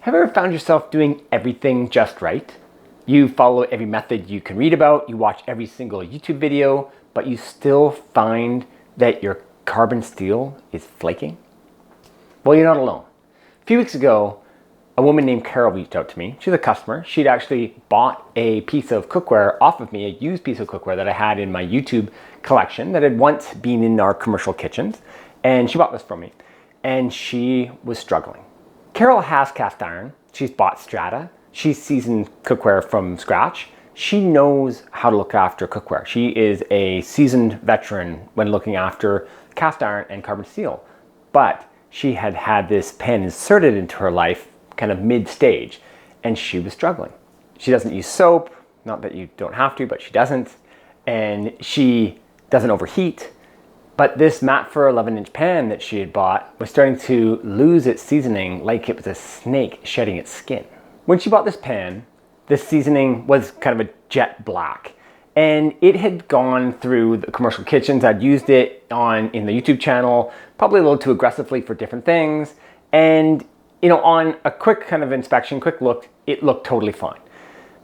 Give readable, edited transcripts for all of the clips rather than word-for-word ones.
Have you ever found yourself doing everything just right? You follow every method you can read about, you watch every single YouTube video, but you still find that your carbon steel is flaking? Well, you're not alone. A few weeks ago, a woman named Carole reached out to me. She's a customer. She'd actually bought a piece of cookware off of me, a used piece of cookware that I had in my YouTube collection that had once been in our commercial kitchens. And she bought this from me. And she was struggling. Carole has cast iron. She's bought strata. She's seasoned cookware from scratch. She knows how to look after cookware. She is a seasoned veteran when looking after cast iron and carbon steel. But she had had this pan inserted into her life kind of mid-stage, and she was struggling. She doesn't use soap, not that you don't have to, but she doesn't, and she doesn't overheat. But this mat for 11-inch pan that she had bought was starting to lose its seasoning like it was a snake shedding its skin. When she bought this pan, the seasoning was kind of a jet black, and it had gone through the commercial kitchens. I'd used it in the YouTube channel, probably a little too aggressively for different things, and on a quick kind of inspection, quick look, it looked totally fine.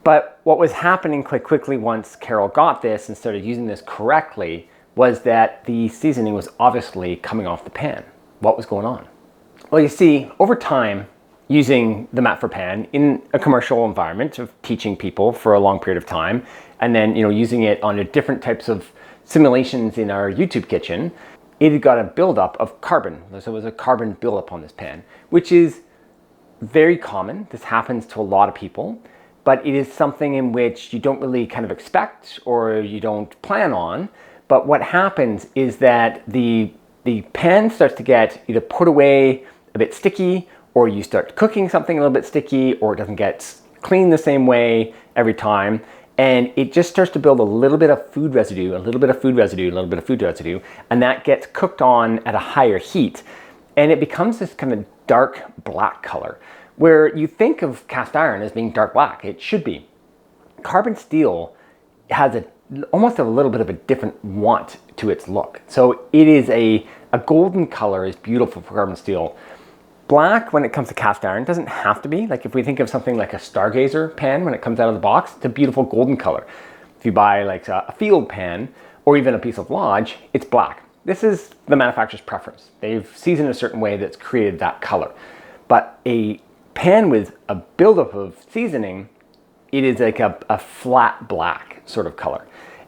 But what was happening quite quickly once Carole got this and started using this correctly was that the seasoning was obviously coming off the pan. What was going on? Well, you see, over time, using the mat for pan in a commercial environment of teaching people for a long period of time, and then using it on different types of simulations in our YouTube kitchen, it had got a buildup of carbon. So it was a carbon buildup on this pan, which is very common. This happens to a lot of people, but it is something in which you don't really kind of expect or you don't plan on. But what happens is that the pan starts to get either put away a bit sticky, or you start cooking something a little bit sticky, or it doesn't get cleaned the same way every time. And it just starts to build a little bit of food residue, a little bit of food residue, a little bit of food residue, and that gets cooked on at a higher heat. And it becomes this kind of dark black color, where you think of cast iron as being dark black. It should be. Carbon steel has almost a little bit of a different want to its look. So it is a golden color is beautiful for carbon steel. Black, when it comes to cast iron, doesn't have to be. Like if we think of something like a Stargazer pan, when it comes out of the box, it's a beautiful golden color. If you buy like a field pan or even a piece of Lodge, it's black. This is the manufacturer's preference. They've seasoned a certain way that's created that color. But a pan with a buildup of seasoning, it is like a flat black sort of color.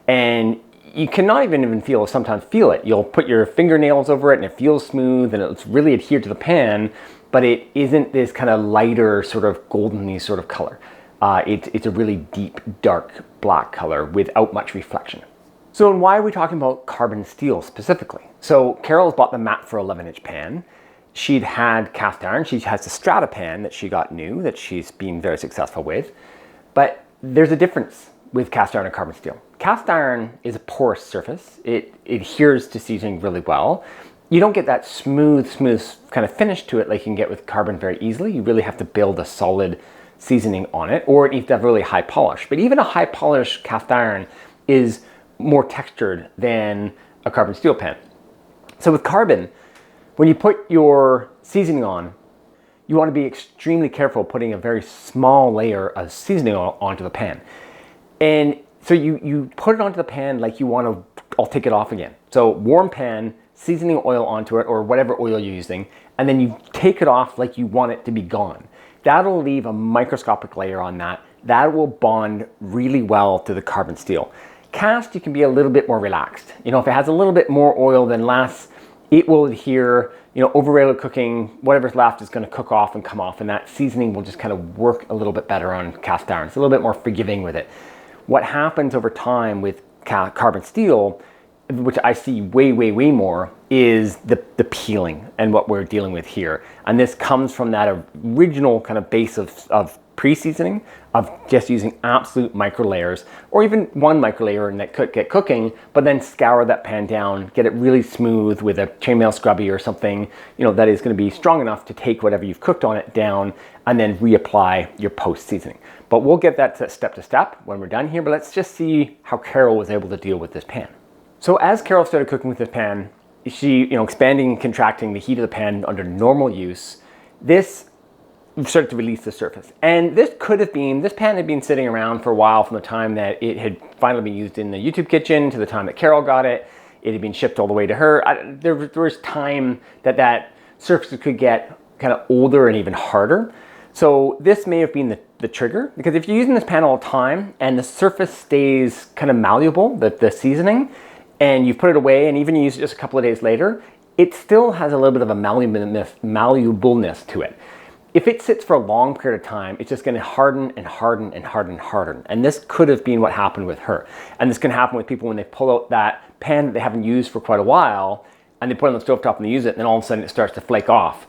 And you cannot even sometimes feel it. You'll put your fingernails over it and it feels smooth and it's really adhered to the pan, but it isn't this kind of lighter sort of goldeny sort of color. It's a really deep, dark black color without much reflection. So why are we talking about carbon steel specifically? So Carole's bought the mat for 11-inch pan. She'd had cast iron. She has the strata pan that she got new that she's been very successful with. But there's a difference with cast iron and carbon steel. Cast iron is a porous surface. It adheres to seasoning really well. You don't get that smooth kind of finish to it like you can get with carbon very easily. You really have to build a solid seasoning on it, or it needs to have really high polish. But even a high polish cast iron is more textured than a carbon steel pan. So with carbon, when you put your seasoning on, you want to be extremely careful putting a very small layer of seasoning onto the pan. And so you put it onto the pan like you want to, I'll take it off again. So warm pan, seasoning oil onto it or whatever oil you're using, and then you take it off like you want it to be gone. That'll leave a microscopic layer on that. That will bond really well to the carbon steel. Cast, you can be a little bit more relaxed. If it has a little bit more oil than less, it will adhere, over regular cooking, whatever's left is going to cook off and come off, and that seasoning will just kind of work a little bit better on cast iron. It's a little bit more forgiving with it. What happens over time with carbon steel, which I see way more, is the peeling and what we're dealing with here. And this comes from that original kind of base of pre-seasoning, of just using absolute micro layers, or even one micro layer and that could get cooking, but then scour that pan down, get it really smooth with a chainmail scrubby or something, that is going to be strong enough to take whatever you've cooked on it down and then reapply your post seasoning. But we'll get that step to step when we're done here, but let's just see how Carole was able to deal with this pan. So as Carole started cooking with this pan, she, expanding and contracting the heat of the pan under normal use, this started to release the surface. And this pan had been sitting around for a while, from the time that it had finally been used in the YouTube kitchen to the time that Carole got it. It had been shipped all the way to her. There was time that surface could get kind of older and even harder. So this may have been the trigger, because if you're using this pan all the time and the surface stays kind of malleable, the seasoning, and you put it away and even you use it just a couple of days later, it still has a little bit of a malleableness to it. If it sits for a long period of time, it's just going to harden and harden and harden and harden. And this could have been what happened with her. And this can happen with people when they pull out that pan that they haven't used for quite a while, and they put it on the stovetop and they use it, and then all of a sudden it starts to flake off.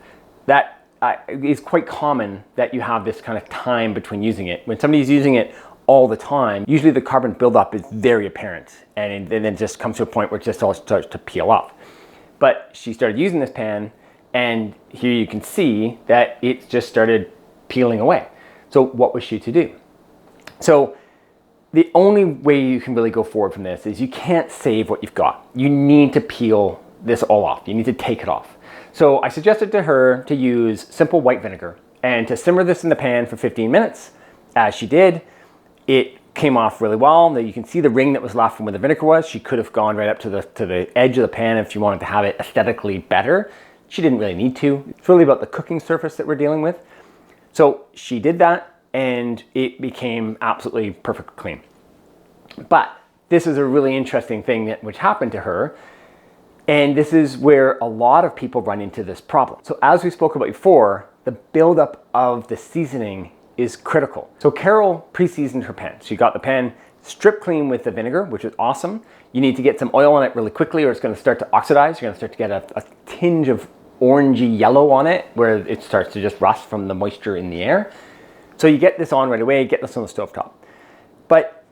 That is quite common, that you have this kind of time between using it. When somebody's using it all the time, usually the carbon buildup is very apparent, and then it just comes to a point where it just all starts to peel off. But she started using this pan, and here you can see that it just started peeling away. So what was she to do? So the only way you can really go forward from this is you can't save what you've got. You need to peel this all off. You need to take it off. So I suggested to her to use simple white vinegar and to simmer this in the pan for 15 minutes. As she did, it came off really well. Now you can see the ring that was left from where the vinegar was. She could have gone right up to the edge of the pan if she wanted to have it aesthetically better. She didn't really need to. It's really about the cooking surface that we're dealing with. So she did that, and it became absolutely perfectly clean. But this is a really interesting thing which happened to her. And this is where a lot of people run into this problem. So as we spoke about before, the buildup of the seasoning is critical. So Carole pre-seasoned her pan. She got the pan stripped clean with the vinegar, which is awesome. You need to get some oil on it really quickly, or it's going to start to oxidize. You're going to start to get a tinge of orangey yellow on it, where it starts to just rust from the moisture in the air. So you get this on right away, get this on the stovetop. But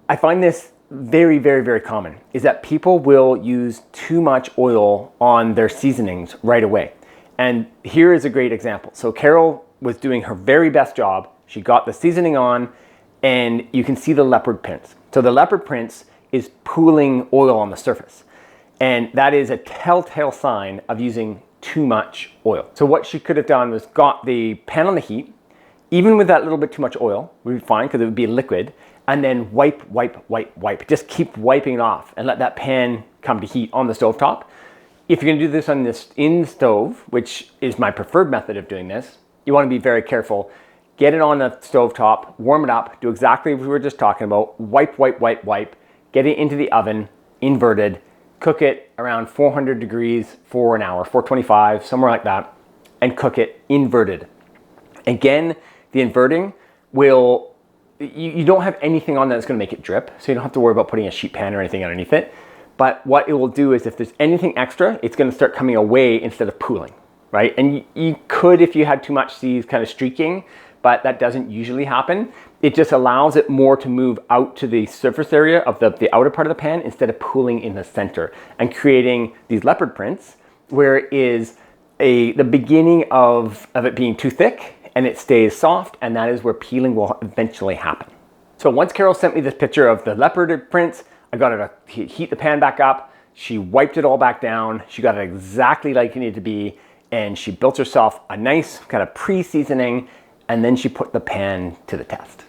I find this very, very, very common, is that people will use too much oil on their seasonings right away. And here is a great example. So Carole was doing her very best job. She got the seasoning on, and you can see the leopard prints. So the leopard prints is pooling oil on the surface. And that is a telltale sign of using too much oil. So what she could have done was got the pan on the heat, even with that little bit too much oil, would be fine because it would be liquid, and then wipe. Just keep wiping it off and let that pan come to heat on the stovetop. If you're gonna do this on this in the stove, which is my preferred method of doing this, you wanna be very careful. Get it on the stovetop, warm it up, do exactly what we were just talking about, wipe, get it into the oven, inverted, cook it around 400 degrees for an hour, 425, somewhere like that, and cook it inverted. Again, the inverting will, you don't have anything on that's gonna make it drip, so you don't have to worry about putting a sheet pan or anything underneath it. But what it will do is if there's anything extra, it's gonna start coming away instead of pooling, right? And you could, if you had too much, see kind of streaking, but that doesn't usually happen. It just allows it more to move out to the surface area of the outer part of the pan instead of pooling in the center and creating these leopard prints, where it is the beginning of it being too thick and it stays soft, and that is where peeling will eventually happen. So once Carole sent me this picture of the leopard prints, I got her to heat the pan back up. She wiped it all back down. She got it exactly like it needed to be, and she built herself a nice kind of pre-seasoning, and then she put the pan to the test.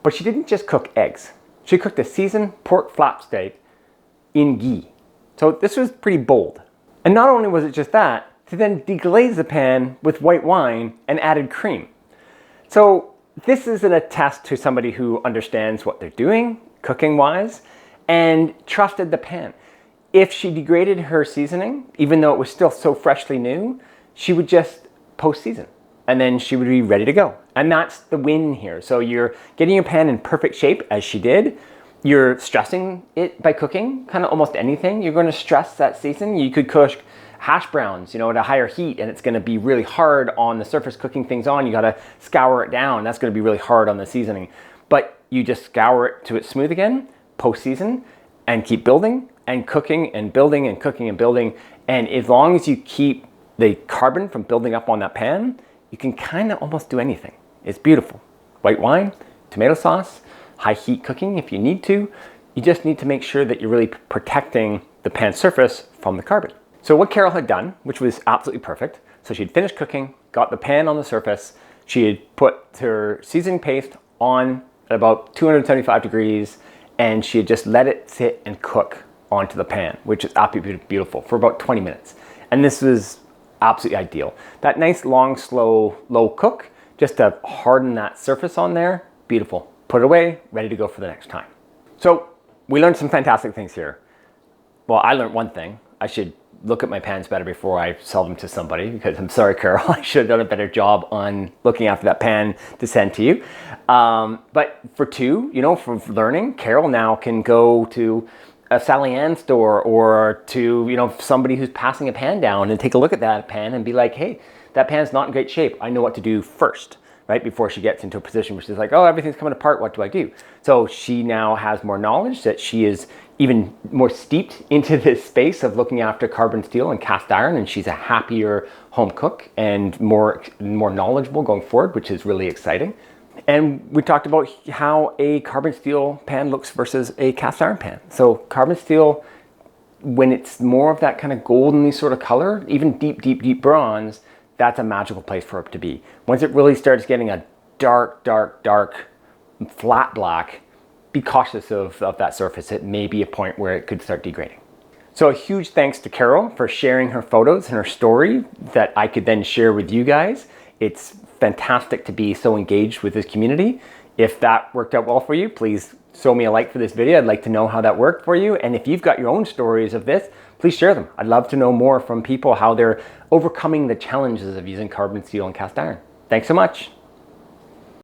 But she didn't just cook eggs. She cooked a seasoned pork flap steak in ghee. So this was pretty bold. And not only was it just that, she then deglazed the pan with white wine and added cream. So this is a test to somebody who understands what they're doing, cooking-wise, and trusted the pan. If she degraded her seasoning, even though it was still so freshly new, she would just post-season, and then she would be ready to go. And that's the win here. So you're getting your pan in perfect shape, as she did. You're stressing it by cooking kind of almost anything. You're going to stress that season. You could cook hash browns, at a higher heat, and it's going to be really hard on the surface cooking things on. You got to scour it down. That's going to be really hard on the seasoning. But you just scour it to it's smooth again, post-season, and keep building and cooking and building and cooking and building. And as long as you keep the carbon from building up on that pan, you can kind of almost do anything. It's beautiful. White wine, tomato sauce, high heat cooking if you need to. You just need to make sure that you're really protecting the pan surface from the carbon. So what Carole had done, which was absolutely perfect, so she'd finished cooking, got the pan on the surface, She had put her seasoning paste on at about 275 degrees, and she had just let it sit and cook onto the pan, which is absolutely beautiful, for about 20 minutes. And this was absolutely ideal. That nice, long, slow, low cook, just to harden that surface on there, beautiful. Put it away, ready to go for the next time. So we learned some fantastic things here. Well, I learned one thing. I should look at my pans better before I sell them to somebody, because I'm sorry, Carole, I should have done a better job on looking after that pan to send to you. But for two, you know, for learning, Carole now can go to a Sally Ann store or to, you know, somebody who's passing a pan down and take a look at that pan and be like, hey, that pan's not in great shape. I know what to do first, right? Before she gets into a position where she's like, oh, everything's coming apart. What do I do? So she now has more knowledge, that she is even more steeped into this space of looking after carbon steel and cast iron, and she's a happier home cook and more knowledgeable going forward, which is really exciting. And we talked about how a carbon steel pan looks versus a cast iron pan. So carbon steel, when it's more of that kind of goldenly sort of color, even deep bronze, that's a magical place for it to be. Once it really starts getting a dark, flat black, be cautious of that surface. It may be a point where it could start degrading. So a huge thanks to Carole for sharing her photos and her story that I could then share with you guys. It's fantastic to be so engaged with this community. If that worked out well for you, please show me a like for this video. I'd like to know how that worked for you. And if you've got your own stories of this, please share them. I'd love to know more from people, how they're overcoming the challenges of using carbon steel and cast iron. Thanks so much.